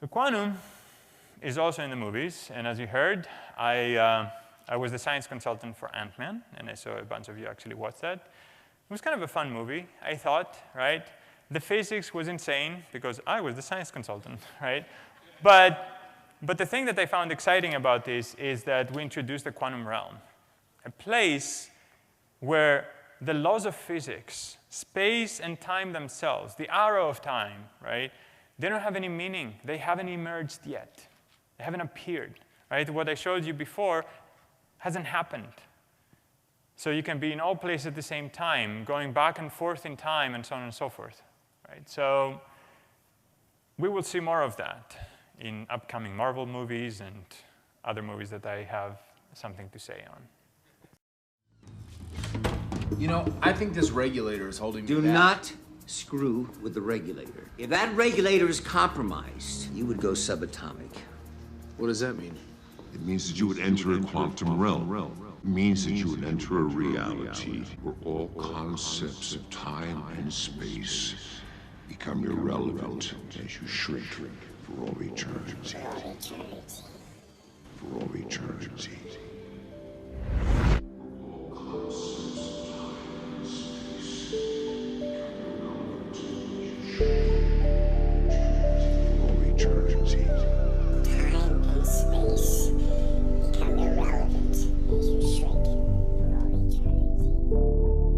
The quantum is also in the movies, and as you heard, I was the science consultant for Ant-Man, and I saw a bunch of you actually watch that. It was kind of a fun movie, I thought, right? The physics was insane because I was the science consultant, right? But the thing that I found exciting about this is that we introduced the quantum realm, a place where the laws of physics, space and time themselves, the arrow of time, right? They don't have any meaning. They haven't emerged yet. They haven't appeared, right? What I showed you before hasn't happened. So you can be in all places at the same time, going back and forth in time, and so on and so forth, right? So we will see more of that in upcoming Marvel movies and other movies that I have something to say on. You know, I think this regulator is holding me Do back. not screw with the regulator. If that regulator is compromised, you would go subatomic. What does that mean? It means that you would enter a quantum realm. It means that you would enter a reality where all concepts of time and space become irrelevant as you shrink for all eternity. For all eternity. For all eternity. Time and space become irrelevant as you shrink for all eternity.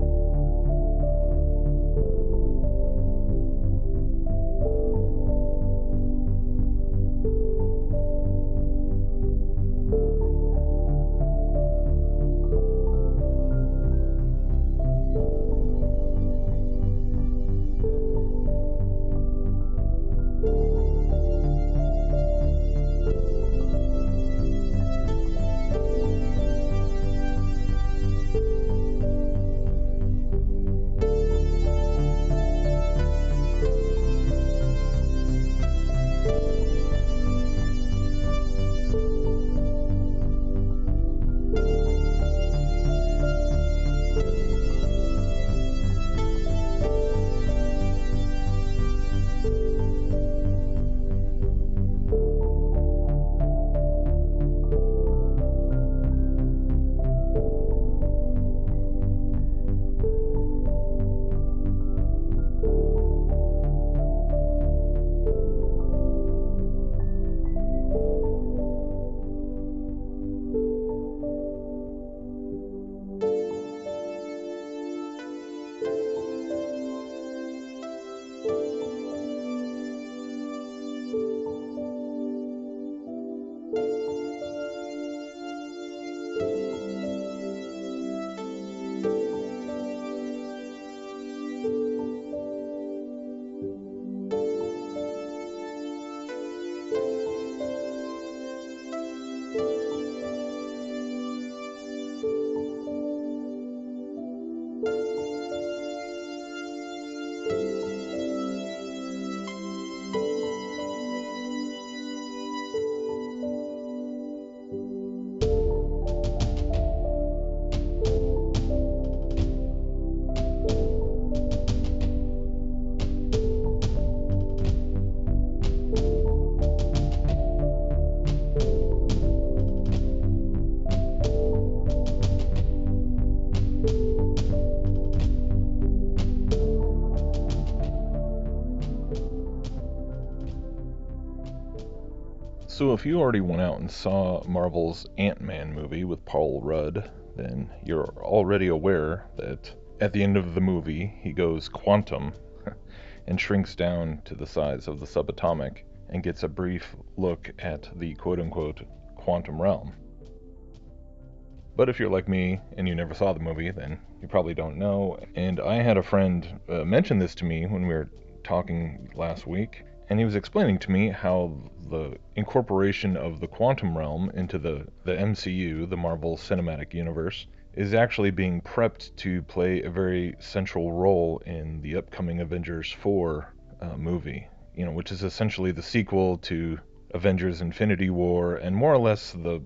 So if you already went out and saw Marvel's Ant-Man movie with Paul Rudd, then you're already aware that at the end of the movie he goes quantum and shrinks down to the size of the subatomic and gets a brief look at the quote-unquote quantum realm. But if you're like me and you never saw the movie, then you probably don't know. And I had a friend mention this to me when we were talking last week, and he was explaining to me how the incorporation of the quantum realm into the MCU, the Marvel Cinematic Universe, is actually being prepped to play a very central role in the upcoming Avengers 4 movie, which is essentially the sequel to Avengers Infinity War, and more or less the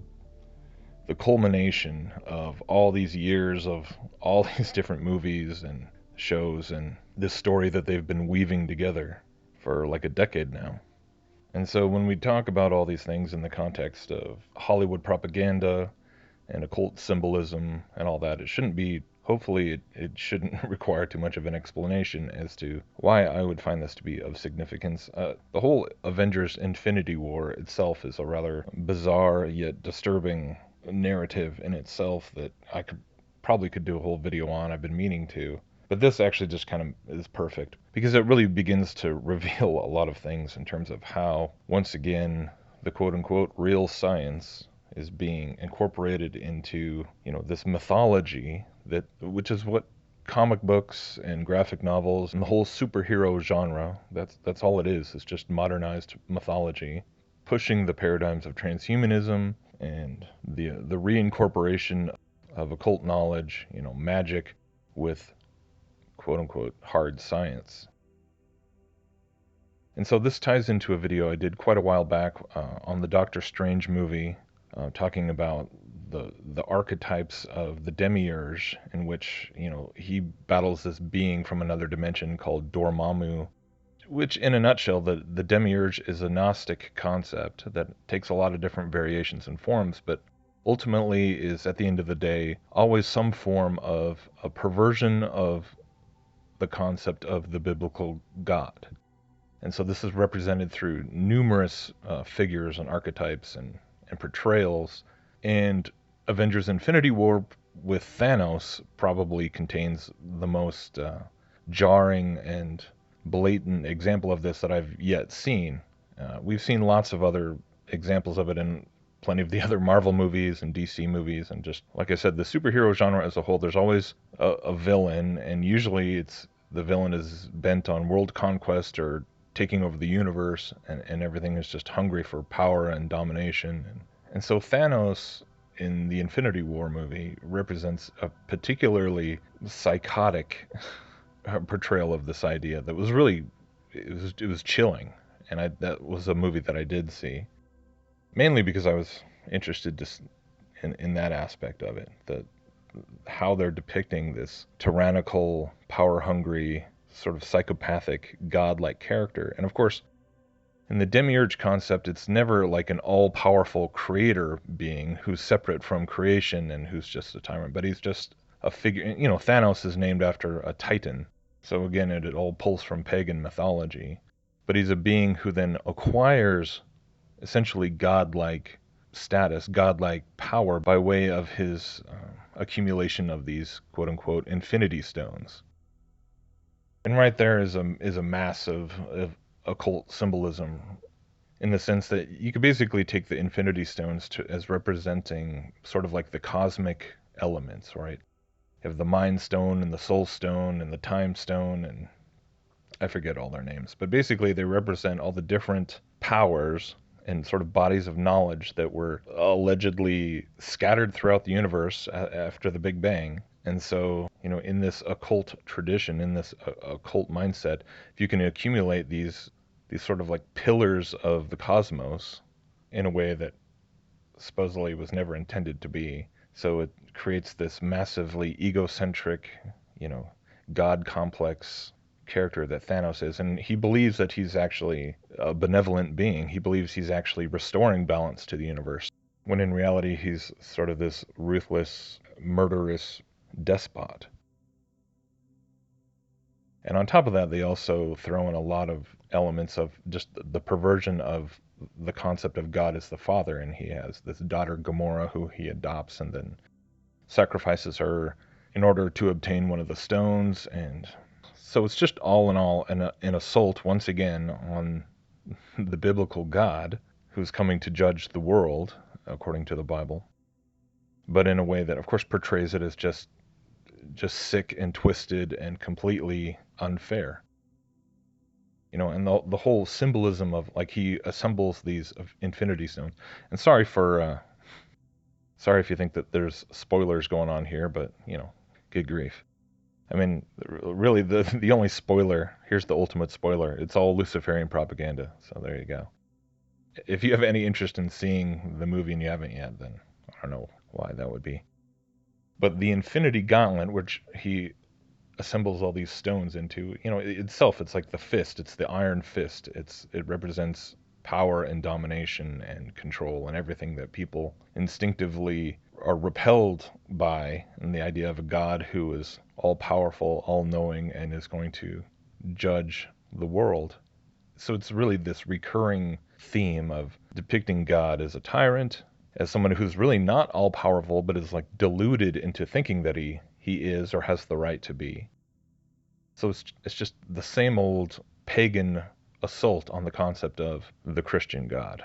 culmination of all these years of all these different movies and shows and this story that they've been weaving together for like a decade now. And so when we talk about all these things in the context of Hollywood propaganda and occult symbolism and all that, it shouldn't be, hopefully it shouldn't require too much of an explanation as to why I would find this to be of significance. The whole Avengers Infinity War itself is a rather bizarre yet disturbing narrative in itself that I probably could do a whole video on. I've been meaning to. But this actually just kind of is perfect because it really begins to reveal a lot of things in terms of how, once again, the quote-unquote real science is being incorporated into, this mythology which is what comic books and graphic novels and the whole superhero genre, that's all it is. It's just modernized mythology, pushing the paradigms of transhumanism and the reincorporation of occult knowledge, magic with quote-unquote hard science. And so this ties into a video I did quite a while back on the Doctor Strange movie, talking about the archetypes of the Demiurge, in which he battles this being from another dimension called Dormammu, which in a nutshell, the Demiurge is a Gnostic concept that takes a lot of different variations and forms, but ultimately is, at the end of the day, always some form of a perversion of the concept of the biblical God. And so this is represented through numerous figures and archetypes and portrayals. And Avengers Infinity War with Thanos probably contains the most jarring and blatant example of this that I've yet seen. We've seen lots of other examples of it in plenty of the other Marvel movies and DC movies, and just, like I said, the superhero genre as a whole, there's always a villain, and usually the villain is bent on world conquest or taking over the universe, and everything is just hungry for power and domination. And so Thanos in the Infinity War movie represents a particularly psychotic portrayal of this idea that was really, it was chilling, and that was a movie that I did see. Mainly because I was interested in that aspect of it, how they're depicting this tyrannical, power-hungry, sort of psychopathic, godlike character. And of course, in the Demiurge concept, it's never like an all-powerful creator being who's separate from creation and who's just a tyrant, but he's just a figure. Thanos is named after a titan, so again, it all pulls from pagan mythology. But he's a being who then acquires essentially godlike status, godlike power by way of his accumulation of these quote-unquote infinity stones. And right there is a massive occult symbolism, in the sense that you could basically take the infinity stones as representing sort of like the cosmic elements, right? You have the mind stone and the soul stone and the time stone, and I forget all their names, but basically they represent all the different powers and sort of bodies of knowledge that were allegedly scattered throughout the universe after the Big Bang. And so, in this occult tradition, in this occult mindset, if you can accumulate these sort of like pillars of the cosmos in a way that supposedly was never intended to be, so it creates this massively egocentric, God complex character that Thanos is, and he believes that he's actually a benevolent being. He believes he's actually restoring balance to the universe, when in reality he's sort of this ruthless, murderous despot. And on top of that, they also throw in a lot of elements of just the perversion of the concept of God as the Father, and he has this daughter Gamora who he adopts and then sacrifices her in order to obtain one of the stones. And so it's just all in all an assault once again on the biblical God who's coming to judge the world according to the Bible, but in a way that of course portrays it as just sick and twisted and completely unfair. And the whole symbolism of, like, he assembles these infinity stones. And sorry if you think that there's spoilers going on here, but good grief. I mean, really, the only spoiler, here's the ultimate spoiler, it's all Luciferian propaganda, so there you go. If you have any interest in seeing the movie and you haven't yet, then I don't know why that would be. But the Infinity Gauntlet, which he assembles all these stones into, itself, it's like the fist, it's the iron fist, it represents power and domination and control and everything that people instinctively are repelled by, and the idea of a God who is all-powerful, all-knowing, and is going to judge the world. So it's really this recurring theme of depicting God as a tyrant, as someone who's really not all-powerful, but is like deluded into thinking that he is or has the right to be. So it's just the same old pagan assault on the concept of the Christian God.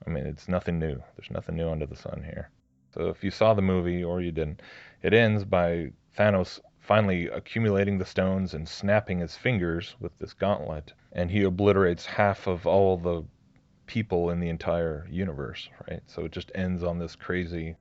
I mean, it's nothing new. There's nothing new under the sun here. So if you saw the movie or you didn't, it ends by Thanos finally accumulating the stones and snapping his fingers with this gauntlet, and he obliterates half of all the people in the entire universe, right? So it just ends on this crazy,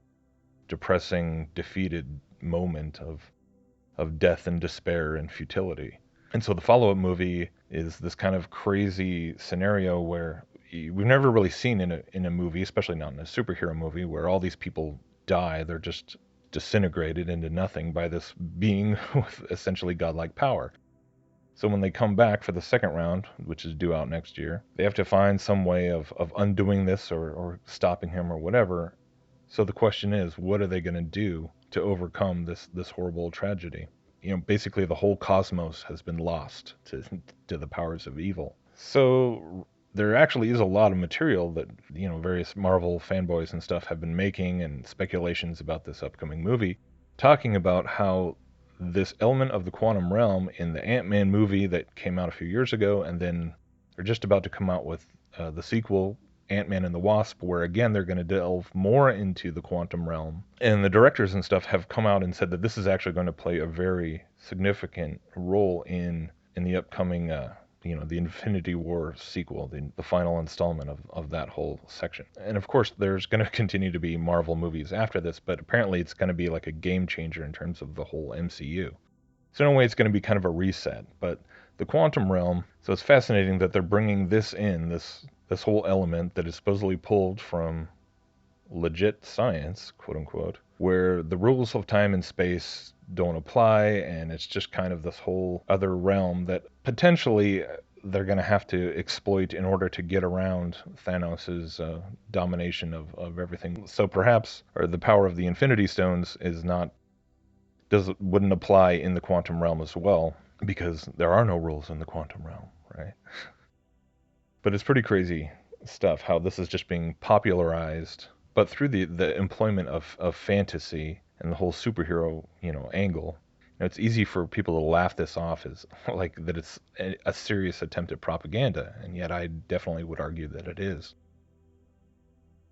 depressing, defeated moment of death and despair and futility. And so the follow-up movie is this kind of crazy scenario where we've never really seen in a movie, especially not in a superhero movie, where all these people die. They're just disintegrated into nothing by this being with essentially godlike power. So when they come back for the second round, which is due out next year, they have to find some way of undoing this or stopping him or whatever. So the question is, what are they going to do to overcome this horrible tragedy? You know, basically the whole cosmos has been lost to the powers of evil. So there actually is a lot of material that, you know, various Marvel fanboys and stuff have been making, and speculations about this upcoming movie, talking about how this element of the quantum realm in the Ant-Man movie that came out a few years ago, and then they're just about to come out with the sequel, Ant-Man and the Wasp, where again they're going to delve more into the quantum realm. And the directors and stuff have come out and said that this is actually going to play a very significant role in the upcoming the Infinity War sequel, the final installment of that whole section. And of course, there's going to continue to be Marvel movies after this, but apparently it's going to be like a game changer in terms of the whole MCU. So in a way, it's going to be kind of a reset. But the quantum realm, so it's fascinating that they're bringing this in, this whole element that is supposedly pulled from legit science, quote unquote, where the rules of time and space don't apply, and it's just kind of this whole other realm that potentially they're going to have to exploit in order to get around Thanos's domination of everything. So perhaps, or the power of the Infinity Stones wouldn't apply in the quantum realm as well, because there are no rules in the quantum realm, right? But it's pretty crazy stuff how this is just being popularized, but through the employment of fantasy and the whole superhero, angle. It's easy for people to laugh this off as like that it's a serious attempt at propaganda, and yet I definitely would argue that it is.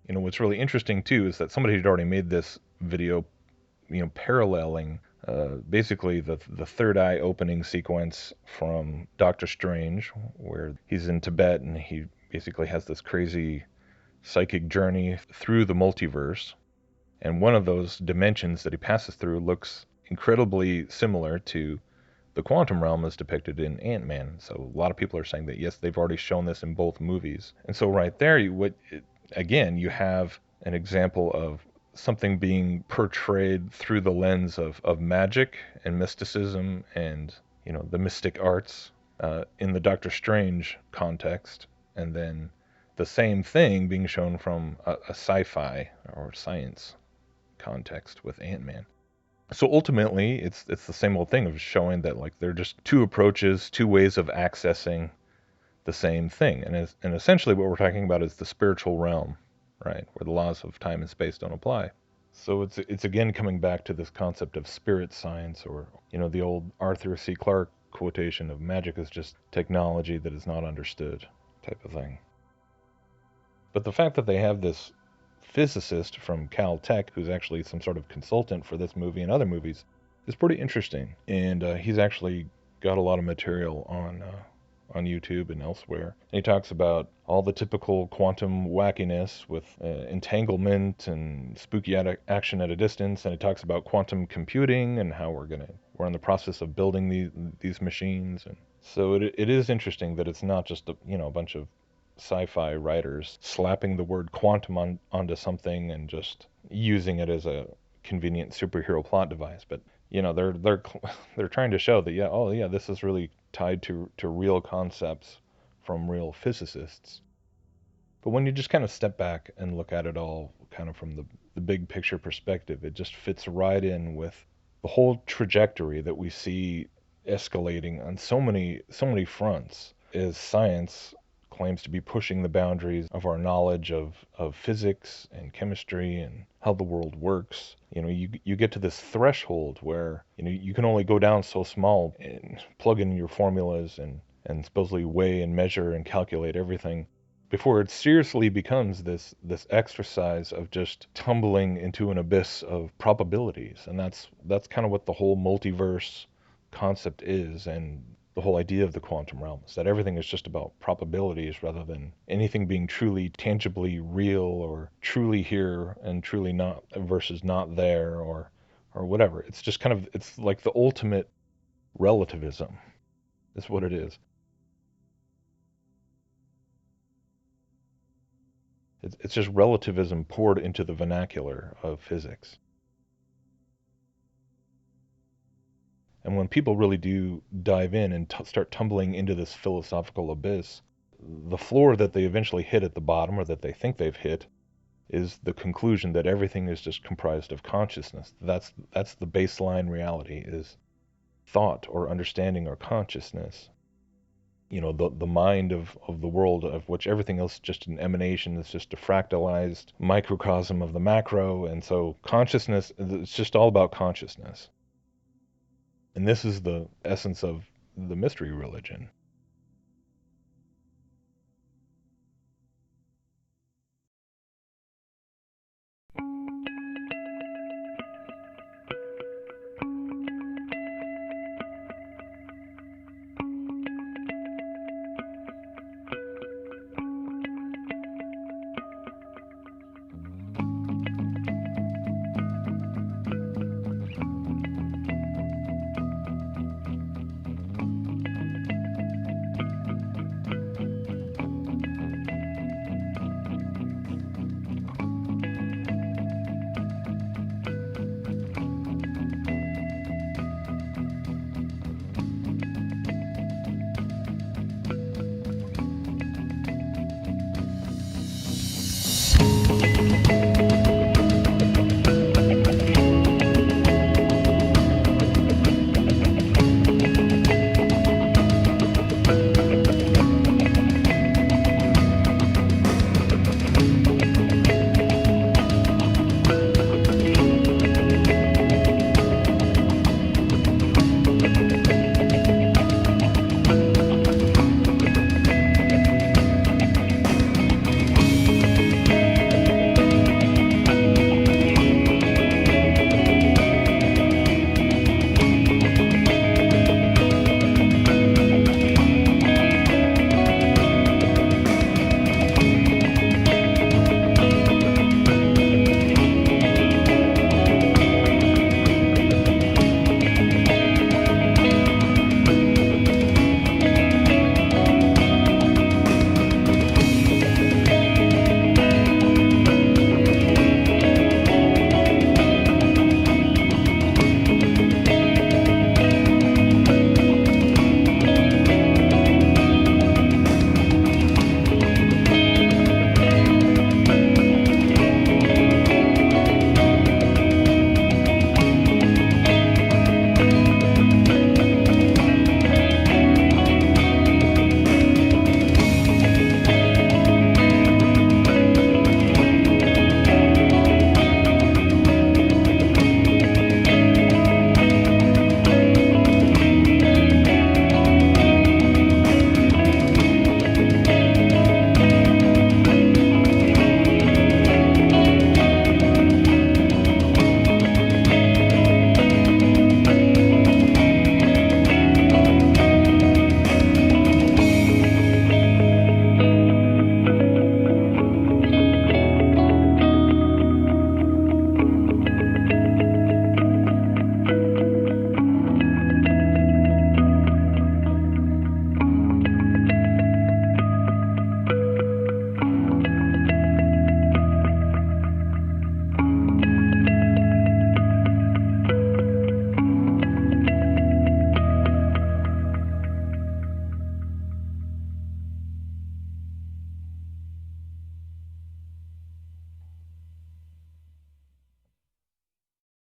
What's really interesting too is that somebody had already made this video, paralleling basically the third eye opening sequence from Doctor Strange, where he's in Tibet and he basically has this crazy psychic journey through the multiverse. And one of those dimensions that he passes through looks incredibly similar to the quantum realm as depicted in Ant-Man. So a lot of people are saying that, yes, they've already shown this in both movies. And so right there, you have an example of something being portrayed through the lens of magic and mysticism and, the mystic arts in the Doctor Strange context, and then the same thing being shown from a sci-fi or science context with Ant-Man. So ultimately, it's the same old thing of showing that they're just two approaches, two ways of accessing the same thing. And essentially what we're talking about is the spiritual realm, right, where the laws of time and space don't apply. So it's again coming back to this concept of spirit science, or the old Arthur C. Clarke quotation of magic is just technology that is not understood type of thing. But the fact that they have this physicist from Caltech who's actually some sort of consultant for this movie and other movies is pretty interesting. And he's actually got a lot of material on YouTube and elsewhere. And he talks about all the typical quantum wackiness with entanglement and spooky action at a distance. And he talks about quantum computing and how we're in the process of building these machines. And so it is interesting that it's not just a bunch of sci-fi writers slapping the word quantum onto something and just using it as a convenient superhero plot device. But they're trying to show that this is really tied to real concepts from real physicists. But when you just kind of step back and look at it all kind of from the big picture perspective, it just fits right in with the whole trajectory that we see escalating on so many fronts as science claims to be pushing the boundaries of our knowledge of physics and chemistry and how the world works. You get to this threshold where you can only go down so small and plug in your formulas and supposedly weigh and measure and calculate everything before it seriously becomes this exercise of just tumbling into an abyss of probabilities. And that's kind of what the whole multiverse concept is, and the whole idea of the quantum realm is that everything is just about probabilities rather than anything being truly tangibly real or truly here and truly not versus not there or whatever. It's just kind of, it's like the ultimate relativism is what it is. It's just relativism poured into the vernacular of physics. And when people really do dive in and start tumbling into this philosophical abyss, the floor that they eventually hit at the bottom, or that they think they've hit, is the conclusion that everything is just comprised of consciousness. That's the baseline reality, is thought or understanding or consciousness. The mind of the world, of which everything else is just an emanation, it's just a fractalized microcosm of the macro. And so consciousness, it's just all about consciousness. And this is the essence of the mystery religion.